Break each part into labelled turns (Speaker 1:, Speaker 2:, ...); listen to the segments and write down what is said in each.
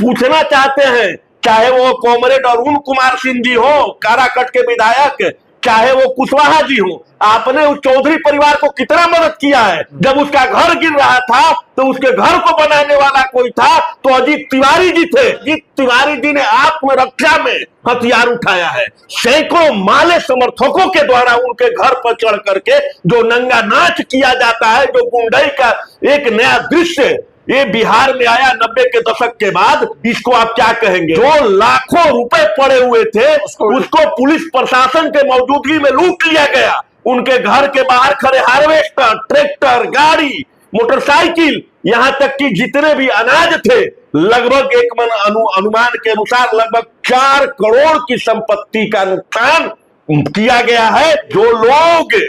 Speaker 1: पूछना चाहते हैं, चाहे वो कॉमरेड अरुण कुमार सिंह जी हो, काराकट के विधायक, चाहे वो कुशवाहा जी हो, आपने उस चौधरी परिवार को कितना मदद किया है। जब उसका घर गिर रहा था तो उसके घर को बनाने वाला कोई था तो अजीत तिवारी जी थे। अजीत तिवारी जी ने आत्मरक्षा में हथियार उठाया है। सैकड़ों माले समर्थकों के द्वारा उनके घर पर चढ़ करके जो नंगा नाच किया जाता है, जो गुंडई का एक नया दृश्य ये बिहार में आया 90 के दशक के बाद, इसको आप क्या कहेंगे। जो लाखों रुपए पड़े हुए थे उसको पुलिस प्रशासन के मौजूदगी में लूट लिया गया। उनके घर के बाहर खड़े हार्वेस्टर, ट्रैक्टर, गाड़ी, मोटरसाइकिल, यहां तक कि जितने भी अनाज थे, लगभग एक मन अनुमान के अनुसार लगभग 4 करोड़ की संपत्ति का नुकसान किया गया है। जो लोग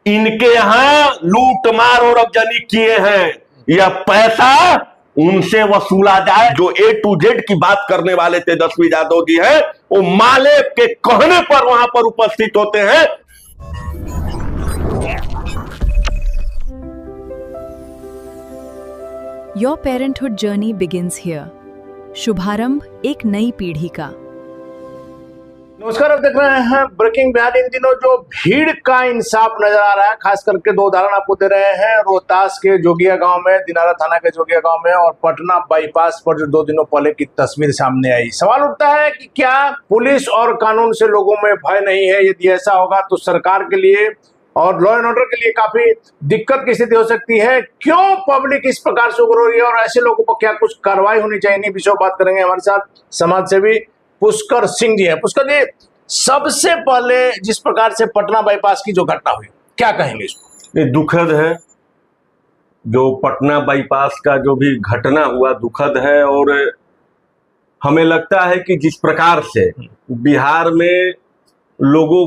Speaker 1: इनके यहां लूट मार और अफजनी किए हैं, यह पैसा उनसे वसूला जाए। जो A to Z की बात करने वाले तेजस्वी यादव जी हैं, वो माले के कहने पर वहां पर उपस्थित होते हैं।
Speaker 2: Your parenthood journey begins here. शुभारंभ एक नई पीढ़ी का।
Speaker 3: नमस्कार, आप देख रहे हैं ब्रेकिंग बिहार। इन दिनों जो भीड़ का इंसाफ नजर आ रहा है, खास करके 2 उदाहरण आपको दे रहे हैं। रोहतास के जोगिया गांव में, दिनारा थाना के जोगिया गांव में, और पटना बाईपास पर जो 2 दिनों पहले की तस्वीर सामने आई। सवाल उठता है कि क्या पुलिस और कानून से लोगों में भय नहीं है? यदि ऐसा होगा तो सरकार के लिए और लॉ एंड ऑर्डर के लिए काफी दिक्कत की स्थिति हो सकती है। क्यों पब्लिक इस प्रकार से उग्र हो रही है और ऐसे लोगों पर क्या कुछ कार्रवाई होनी चाहिए? इन्हीं विषयों पर बात करेंगे। हमारे साथ समाज सेवी पुष्कर सिंह जी हैं। पुष्कर जी, सबसे पहले जिस प्रकार से पटना बाईपास की जो घटना हुई, क्या कहेंगे इसको?
Speaker 1: ये दुखद है। जो पटना बाईपास का जो भी घटना हुआ दुखद है, और हमें लगता है कि जिस प्रकार से बिहार में लोगों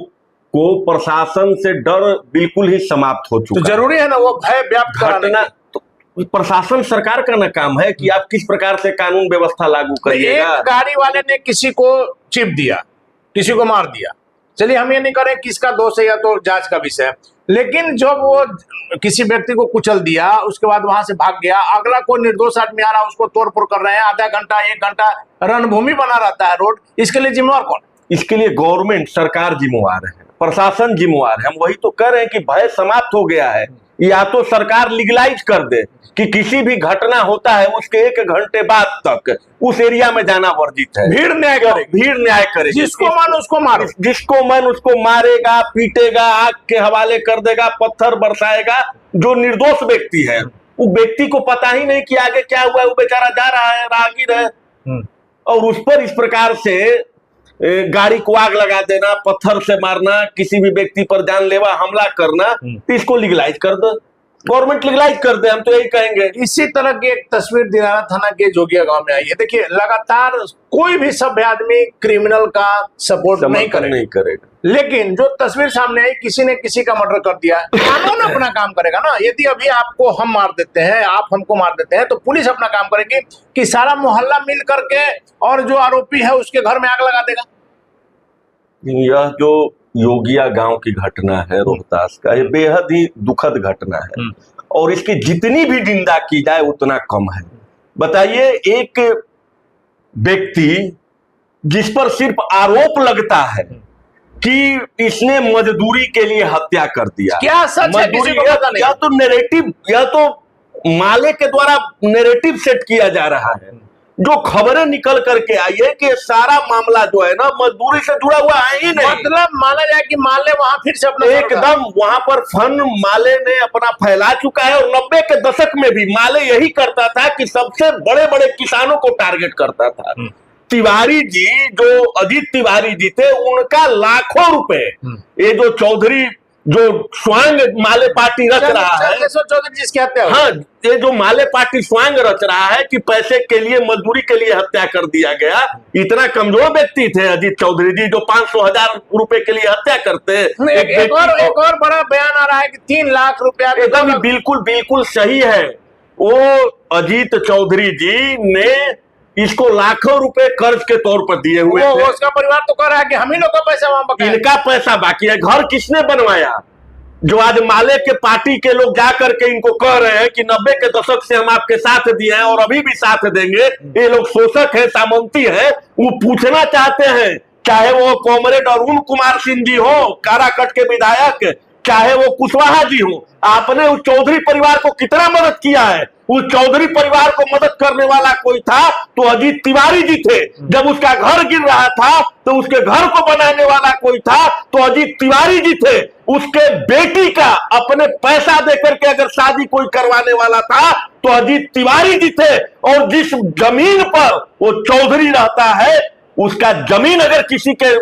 Speaker 1: को प्रशासन से डर बिल्कुल ही समाप्त हो चुका
Speaker 3: तो जरूरी है ना वो भय व्याप्त कराना।
Speaker 1: तो प्रशासन, सरकार का ना काम है कि आप किस प्रकार से कानून व्यवस्था लागू करिएगा।
Speaker 3: एक गाड़ी वाले ने किसी को चिप दिया, किसी को मार दिया, चलिए हम ये नहीं करें किसका दोष है या तो जांच का विषय है, लेकिन जब वो किसी व्यक्ति को कुचल दिया, उसके बाद वहां से भाग गया, अगला कोई निर्दोष आदमी आ रहा है, उसको तोड़ फोड़ कर रहे हैं, आधा घंटा 1 घंटा रणभूमि बना रहता है रोड, इसके लिए जिम्मेवार कौन?
Speaker 1: इसके लिए गवर्नमेंट, सरकार जिम्मेवार है, प्रशासन जिम्मेवार है। हम वही तो कह रहे हैं कि भय समाप्त हो गया है। या तो सरकार लीगलाइज कर दे कि किसी भी घटना होता है उसके 1 घंटे बाद तक उस एरिया में जाना वर्जित है।
Speaker 3: भीड़ न्याय करे,
Speaker 1: भीड़ न्याय करे।
Speaker 3: जिसको मन उसको मारो,
Speaker 1: जिसको मन उसको मारेगा, पीटेगा, आग के हवाले कर देगा, पत्थर बरसाएगा। जो निर्दोष व्यक्ति है, वो व्यक्ति को पता ही नहीं कि आगे क्या हुआ है, वो बेचारा जा रहा है, राहगीर है, और उस पर इस प्रकार से गाड़ी को आग लगा देना, पत्थर से मारना, किसी भी व्यक्ति पर जानलेवा हमला करना, तो इसको लीगलाइज कर दो, गवर्नमेंट लीगलाइज कर दे। हम तो यही कहेंगे।
Speaker 3: इसी तरह की एक तस्वीर दिनारा थाना के जोगिया गांव में आई है। देखिए, लगातार कोई भी सभ्य आदमी क्रिमिनल का सपोर्ट नहीं करेगा, लेकिन जो तस्वीर सामने आई, किसी ने किसी का मर्डर कर दिया। कानून अपना काम करेगा ना। यदि अभी आपको हम मार देते हैं, आप हमको मार देते हैं, तो पुलिस अपना काम करेगी कि सारा मोहल्ला मिल करके और जो आरोपी है उसके घर में आग लगा देगा।
Speaker 1: यह जो योगिया गांव की घटना है रोहतास का, ये बेहद ही दुखद घटना है, और इसकी जितनी भी निंदा की जाए उतना कम है। बताइए, एक व्यक्ति जिस पर सिर्फ आरोप लगता है कि इसने मजदूरी के लिए हत्या कर दिया,
Speaker 3: क्या सच है किसी को पता नहीं।
Speaker 1: या तो नैरेटिव, या तो माले के द्वारा नैरेटिव सेट किया जा रहा है। जो खबरें निकल करके आई है कि सारा मामला जो है ना मजदूरी से जुड़ा हुआ है ही नहीं।
Speaker 3: मतलब माना जाए कि माले वहां फिर से अपना
Speaker 1: एकदम वहां पर फन माले ने अपना फैला चुका है। और 90 के दशक में भी माले यही करता था कि सबसे बड़े बड़े किसानों को टारगेट करता था। तिवारी जी, जो अजीत तिवारी जी थे, उनका लाखों रुपए ये जो चौधरी जो स्वांग माले पार्टी रच रहा है,
Speaker 3: चौधरी जिसकी हत्या,
Speaker 1: हाँ, ये जो माले पार्टी स्वांग रच रहा है कि पैसे के लिए, मजदूरी के लिए हत्या कर दिया गया। इतना कमजोर व्यक्ति थे अजीत चौधरी जी, जो 500,000 रुपए के लिए हत्या करते।
Speaker 3: एक और बड़ा बयान आ रहा है कि 3 लाख रुपया।
Speaker 1: एकदम बिल्कुल बिल्कुल सही है। वो अजीत चौधरी जी ने इसको लाखों रुपए कर्ज के तौर पर दिए हुए थे।
Speaker 3: उसका परिवार तो कह रहा है कि हम ही लोग का पैसा वहां बाकी है।
Speaker 1: इनका पैसा बाकी है। घर किसने बनवाया? जो आज माले के पार्टी के लोग जाकर के इनको कह रहे हैं कि 90 के दशक से हम आपके साथ दिए हैं और अभी भी साथ देंगे, ये लोग शोषक है, सामंती है, वो पूछना चाहते हैं, चाहे वो कॉमरेड अरुण कुमार सिंह जी हो, काराकट के विधायक, चाहे वो कुशवाहा जी हो, आपने उस चौधरी परिवार को कितना मदद किया है। उस चौधरी परिवार को मदद करने वाला कोई था तो अजीत तिवारी जी थे। जब उसका घर गिर रहा था तो उसके घर को बनाने वाला कोई था तो अजीत तिवारी जी थे। उसके बेटी का अपने पैसा देकर के अगर शादी कोई करवाने वाला था तो अजीत तिवारी जी थे। और जिस जमीन पर वो चौधरी रहता है, उसका जमीन अगर किसी के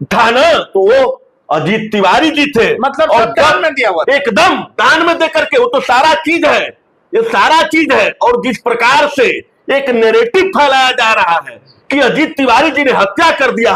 Speaker 1: था ना तो वो अजीत तिवारी जी थे।
Speaker 3: मतलब
Speaker 1: और
Speaker 3: दान में दिया हुआ,
Speaker 1: एकदम दान में देकर के, वो तो सारा चीज है, ये सारा चीज है। और जिस प्रकार से एक नैरेटिव फैलाया जा रहा है कि अजीत तिवारी जी ने हत्या कर दिया,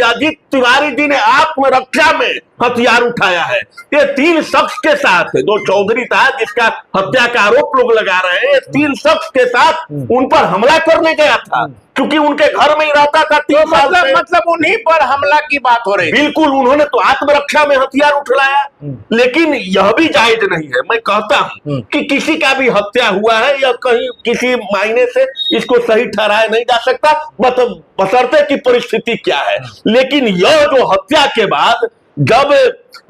Speaker 1: अजीत तिवारी जी ने आत्मरक्षा में हथियार उठाया है। ये 3 शख्स के साथ, दो चौधरी था जिसका हत्या का आरोप लोग लगा रहे हैं, 3 शख्स के साथ उन पर हमला करने गया था क्योंकि उनके घर में ही रहता था 3 साल से।
Speaker 3: मतलब उन्हीं पर हमला की बात हो रही।
Speaker 1: बिल्कुल, उन्होंने तो आत्मरक्षा में हथियार उठलाया। लेकिन यह भी जायज नहीं है। मैं कहता हूं कि किसी का भी हत्या हुआ है या कहीं किसी मायने से इसको सही ठहराया नहीं जा सकता, बशर्ते की परिस्थिति क्या है। लेकिन यह जो हत्या के बाद जब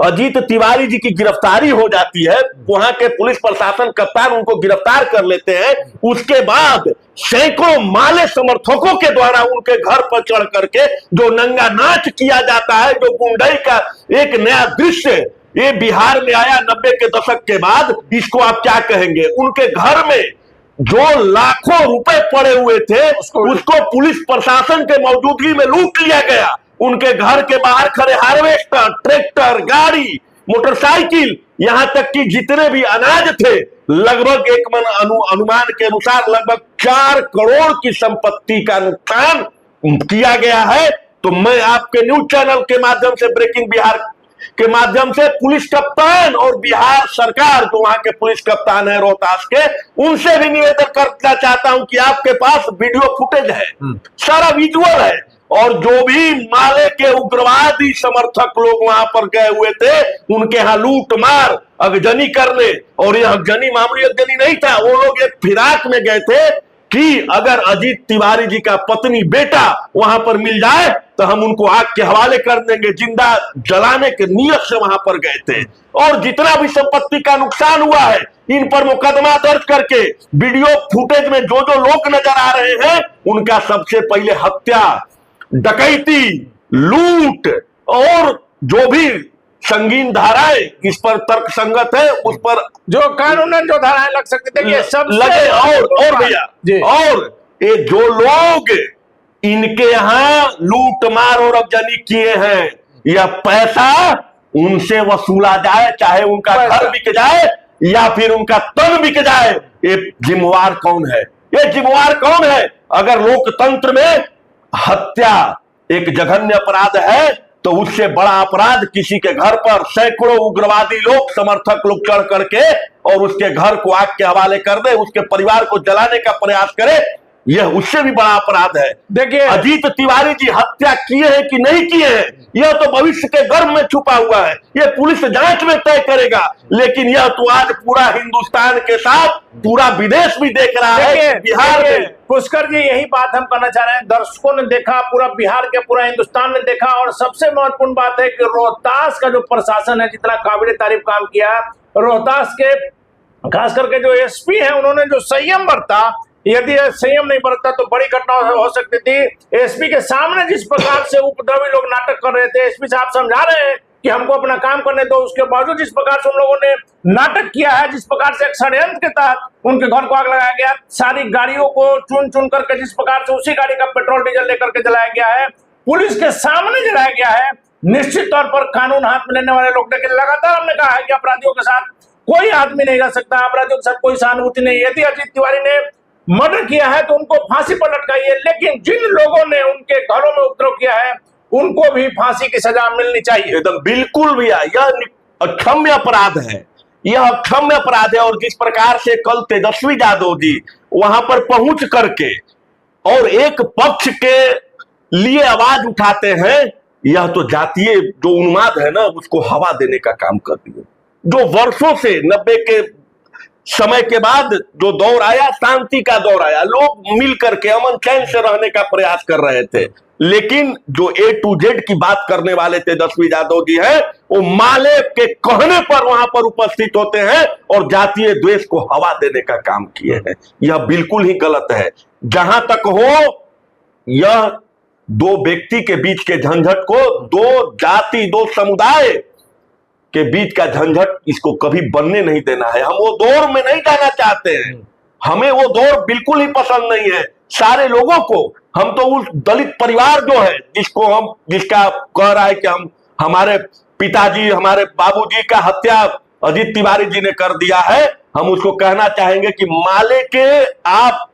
Speaker 1: अजीत तिवारी जी की गिरफ्तारी हो जाती है, वहां के पुलिस प्रशासन कप्तान उनको गिरफ्तार कर लेते हैं, उसके बाद सैकड़ों माले समर्थकों के द्वारा उनके घर पर चढ़ करके जो नंगा नाच किया जाता है, जो गुंडई का एक नया दृश्य ये बिहार में आया 90 के दशक के बाद, इसको आप क्या कहेंगे। उनके घर में जो लाखों रुपए पड़े हुए थे उसको पुलिस प्रशासन के मौजूदगी में लूट लिया गया। उनके घर के बाहर खड़े हार्वेस्टर, ट्रैक्टर, गाड़ी, मोटरसाइकिल, यहां तक कि जितने भी अनाज थे, लगभग एक मन अनुमान के अनुसार लगभग 4 करोड़ की संपत्ति का नुकसान किया गया है। तो मैं आपके न्यूज चैनल के माध्यम से, ब्रेकिंग बिहार के माध्यम से पुलिस कप्तान और बिहार सरकार, जो वहां के पुलिस कप्तान है रोहतास के, उनसे भी निवेदन करना चाहता हूं कि आपके पास वीडियो फुटेज है, सारा विजुअल है, और जो भी माले के उग्रवादी समर्थक लोग वहां पर गए हुए थे, उनके यहां लूट मार अगजनी करने, और यह अगजनी मामूली अगजनी नहीं था, वो लोग एक फिराक में गए थे कि अगर अजीत तिवारी जी का पत्नी बेटा वहां पर मिल जाए तो हम उनको आग के हवाले कर देंगे, जिंदा जलाने के नियत से वहां पर गए थे। और जितना भी संपत्ति का नुकसान हुआ है, इन पर मुकदमा दर्ज करके वीडियो फुटेज में जो जो लोग नजर आ रहे हैं, उनका सबसे पहले हत्या, डकैती, लूट और जो भी संगीन धाराएं इस पर तर्क संगत है, उस पर
Speaker 3: जो कानूनन जो धाराएं लग सकती थी, ये सब
Speaker 1: लगे। और भैया, और ये जो लोग इनके यहाँ लूट मार और अगजनी किए हैं, यह पैसा उनसे वसूला जाए, चाहे उनका घर बिक जाए या फिर उनका तन बिक जाए। ये जिम्मेवार कौन है? ये जिम्मेवार कौन है? अगर लोकतंत्र में हत्या एक जघन्य अपराध है तो उससे बड़ा अपराध किसी के घर पर सैकड़ों उग्रवादी लोग, समर्थक लोग चढ़ करके और उसके घर को आग के हवाले कर दे, उसके परिवार को जलाने का प्रयास करे, यह उससे भी बड़ा अपराध है।
Speaker 3: देखिए,
Speaker 1: अजीत तिवारी जी हत्या किए हैं कि नहीं किए हैं, यह तो भविष्य के गर्भ में छुपा हुआ है, यह पुलिस जांच में तय करेगा। लेकिन यह तो आज पूरा हिंदुस्तान के साथ पूरा विदेश भी देख रहा है। बिहार में
Speaker 3: पुष्कर जी, यही बात हम करना चाह रहे हैं। दर्शकों ने देखा, पूरा बिहार के पूरा हिंदुस्तान ने देखा, और सबसे महत्वपूर्ण बात है कि रोहतास का जो प्रशासन है, जितना काबिल तारीफ काम किया, रोहतास के खास करके जो एसपी है, उन्होंने जो संयम बरता, यदि संयम नहीं बरतता तो बड़ी घटना हो सकती थी। एसपी के सामने जिस प्रकार से उपद्रवी लोग नाटक कर रहे थे, एसपी साहब समझा रहे हैं कि हमको अपना काम करने दो, उसके बावजूद जिस प्रकार से उन लोगों ने नाटक किया है, जिस प्रकार से एक षड्यंत्र के तहत उनके घर को आग लगाया गया, सारी गाड़ियों को चुन चुन करके जिस प्रकार से उसी गाड़ी का पेट्रोल डीजल लेकर के जलाया गया है, पुलिस के सामने जलाया गया है, निश्चित तौर पर कानून हाथ में लेने वाले लोग, लेकिन लगातार हमने कहा है कि अपराधियों के साथ कोई आदमी नहीं रह सकता, अपराधियों के साथ कोई सहानुभूति नहीं। यदि अजीत तिवारी ने मर्डर किया है तो उनको फांसी पर लटकाइए, लेकिन जिन लोगों ने उनके घरों में उपद्रव किया है उनको भी फांसी की सजा मिलनी चाहिए।
Speaker 1: एकदम बिल्कुल भैया, यह अक्षम्य अपराध है, यह अक्षम्य अपराध है। और जिस प्रकार से कल तेजस्वी यादव जी वहां पर पहुंच करके और एक पक्ष के लिए आवाज उठाते हैं, यह तो जातीय जो उन्माद है ना उसको हवा देने का काम कर दिए। जो वर्षों से 90 के समय के बाद जो दौर आया, शांति का दौर आया, लोग मिल करके अमन चैन से रहने का प्रयास कर रहे थे, लेकिन जो A to Z की बात करने वाले तेजस्वी यादव जी हैं, वो माले के कहने पर वहां पर उपस्थित होते हैं और जातीय द्वेष को हवा देने का काम किए हैं। यह बिल्कुल ही गलत है। जहां तक हो, यह दो व्यक्ति के बीच के झंझट को, दो जाति, दो समुदाय के बीच का झंझट, इसको कभी बनने नहीं देना है। हम वो दौर में नहीं जाना चाहते हैं, हमें वो दौर बिल्कुल ही पसंद नहीं है। सारे लोगों को, हम तो उस दलित परिवार जो है जिसका कह रहा है कि हमारे पिताजी, हमारे बाबूजी का हत्या अजीत तिवारी जी ने कर दिया है, हम उसको कहना चाहेंगे कि माले के आप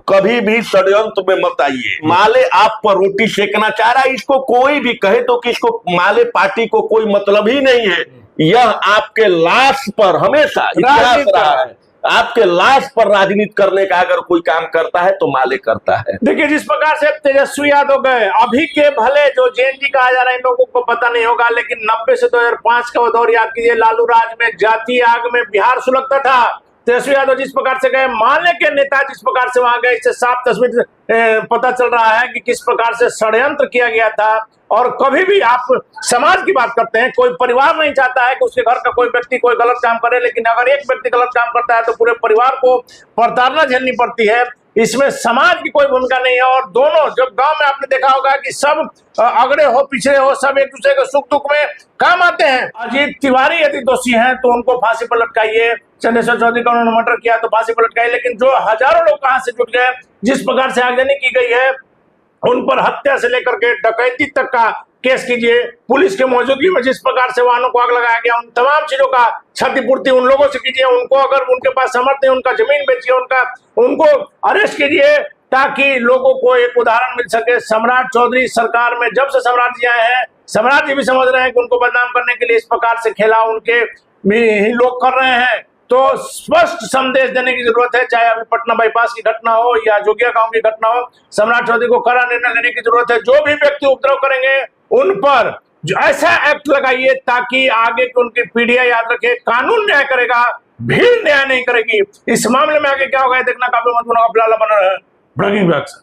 Speaker 1: कभी भी षड्यंत्र में मत आइए। माले आप पर रोटी सेकना चाह रहा है, इसको कोई भी कहे तो कि इसको माले पार्टी को कोई मतलब ही नहीं है। यह आपके लाश पर हमेशा इतिहास रहा है, आपके लाश पर राजनीति करने का अगर कोई काम करता है तो माले करता है।
Speaker 3: देखिए, जिस प्रकार से तेजस्वी यादव गए, अभी के भले जो जेएनजी कहा जा रहा है इन लोगों को पता नहीं होगा, लेकिन 90 से 2005 का वो दौर याद कीजिए। लालू राज में जातीय आग में बिहार सुलगता था। तेजस्वी यादव जिस प्रकार से गए, माले के नेता जिस प्रकार से वहां गए, इससे साफ तस्वीर पता चल रहा है कि किस प्रकार से षड्यंत्र किया गया था। और कभी भी आप समाज की बात करते हैं, कोई परिवार नहीं चाहता है कि उसके घर का कोई व्यक्ति कोई गलत काम करे, लेकिन अगर एक व्यक्ति गलत काम करता है तो पूरे परिवार को प्रताड़ना झेलनी पड़ती है। इसमें समाज की कोई भूमिका नहीं है। और दोनों, जब गांव में आपने देखा होगा कि सब अगड़े हो पिछड़े हो, सब एक दूसरे के सुख दुख में काम आते हैं। अजीत तिवारी यदि दोषी हैं तो उनको फांसी पर लटकाइए, चंद्रशेखर चौधरी का उन्होंने मर्डर किया तो फांसी पर लटकाइए, लेकिन जो हजारों लोग कहां से जुट गए, जिस प्रकार से आगजनी की गई है, उन पर हत्या से लेकर के डकैती तक का केस कीजिए, पुलिस के मौजूदगी में जिस प्रकार से वाहनों को आग लगाया गया, उन तमाम चीजों का क्षतिपूर्ति उन लोगों से कीजिए। उनको अगर उनके पास सामर्थ्य है, उनका जमीन बेचिए, उनको अरेस्ट कीजिए, ताकि लोगों को एक उदाहरण मिल सके। सम्राट चौधरी सरकार में जब से सम्राट जी आए हैं, सम्राट जी भी समझ रहे हैं कि उनको बदनाम करने के लिए इस प्रकार से खेला उनके भी लोग कर रहे हैं। तो स्पष्ट संदेश देने की जरूरत है, चाहे अभी पटना बाईपास की घटना हो या जोगिया गांव की घटना हो। सम्राट चौधरी को कड़ा निर्णय लेने की जरूरत है। जो भी व्यक्ति उपद्रव करेंगे उन पर जो ऐसा एक्ट लगाइए ताकि आगे की उनकी पीढ़ियां याद रखे, कानून न्याय करेगा, भीड़ न्याय नहीं करेगी। इस मामले में आगे क्या होगा देखना काफी महत्वपूर्ण होगा। फिलहाल बना रहे ब्रेकिंग बैग से।